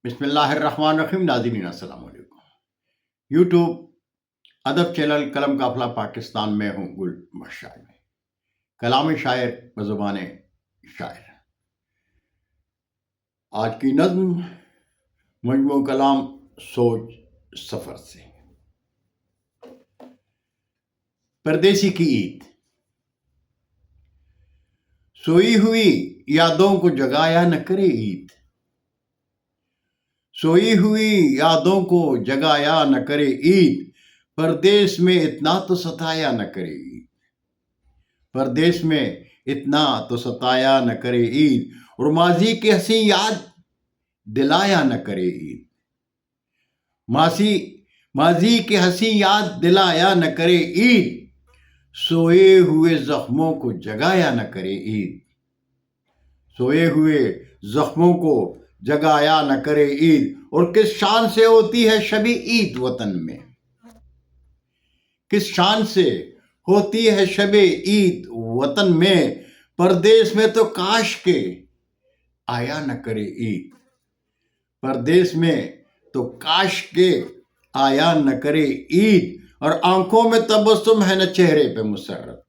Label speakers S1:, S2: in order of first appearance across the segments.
S1: بسم اللہ الرحمن الرحیم. ناظرین السلام علیکم. یوٹیوب ادب چینل قلم قافلہ پاکستان میں ہوں گل بخشائے میں کلام شاعر بزبان شاعر. آج کی نظم مجموع کلام سوچ سفر سے. پردیسی کی عید. سوئی ہوئی یادوں کو جگایا نہ کرے عید. سوئی ہوئی یادوں کو جگایا نہ کرے عید. پردیس میں اتنا تو ستایا نہ کرے عید. پردیس میں اتنا تو ستایا نہ کرے عید. اور ماضی کی حسین یاد دلایا نہ کرے عید. ماضی کی حسین یاد دلایا نہ کرے عید. سوئے ہوئے زخموں کو جگایا نہ کرے عید. سوئے ہوئے زخموں کو جگایا نہ کرے عید. اور کس شان سے ہوتی ہے شب عید وطن میں. کس شان سے ہوتی ہے شب عید وطن میں. پردیس میں تو کاش کے آیا نہ کرے عید. پردیس میں تو کاش کے آیا نہ کرے عید. اور آنکھوں میں تبسم ہے نہ چہرے پہ مسرت.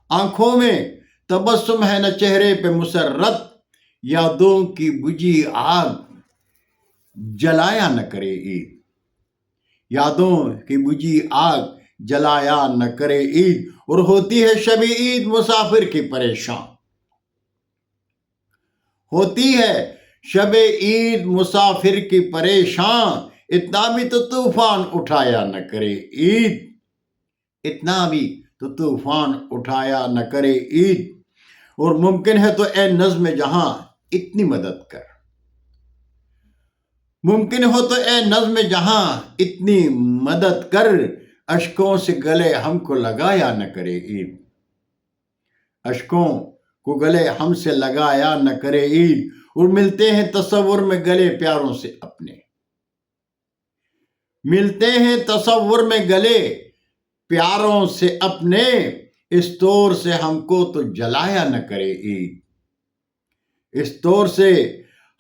S1: آنکھوں میں تبسم ہے نہ چہرے پہ مسرت. یادوں کی بجھی آگ جلایا نہ کرے عید. یادوں کی بجھی آگ جلایا نہ کرے عید. اور ہوتی ہے شب عید مسافر کی پریشان. ہوتی ہے شب عید مسافر کی پریشان. اتنا بھی تو طوفان اٹھایا نہ کرے عید. اتنا بھی تو طوفان اٹھایا نہ کرے عید. اور ممکن ہے تو اے نظم جہاں اتنی مدد کر. ممکن ہو تو اے نظم جہاں اتنی مدد کر. اشکوں سے گلے ہم کو لگایا نہ کرے عید. اشکوں کو گلے ہم سے لگایا نہ کرے عید. اور ملتے ہیں تصور میں گلے پیاروں سے اپنے. ملتے ہیں تصور میں گلے پیاروں سے اپنے. اس طور سے ہم کو تو جلایا نہ کرے عید. اس طور سے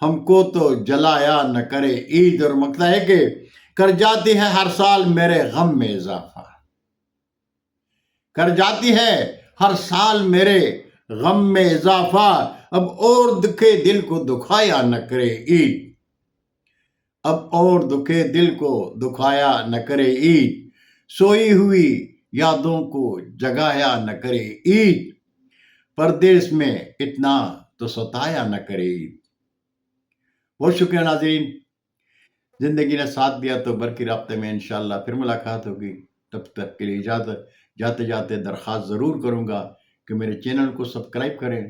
S1: ہم کو تو جلایا نہ کرے عید. اور مقصد ہے کہ کر جاتی ہے ہر سال میرے غم میں اضافہ. کر جاتی ہے ہر سال میرے غم میں اضافہ. اب اور دکھے دل کو دکھایا نہ کرے عید. اب اور دکھے دل کو دکھایا نہ کرے عید. سوئی ہوئی یادوں کو جگایا نہ کرے عید. پردیس میں اتنا تو ستایا نہ کرے عید. بہت شکریہ ناظرین. زندگی نے ساتھ دیا تو برقی رابطے میں انشاءاللہ پھر ملاقات ہوگی. تب تک کے لیے اجازت. جاتے جاتے درخواست ضرور کروں گا کہ میرے چینل کو سبسکرائب کریں,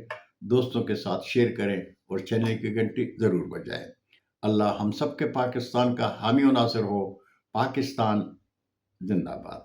S1: دوستوں کے ساتھ شیئر کریں اور چینل کی گھنٹی ضرور بجائیں. اللہ ہم سب کے پاکستان کا حامی و ناصر ہو. پاکستان زندہ باد.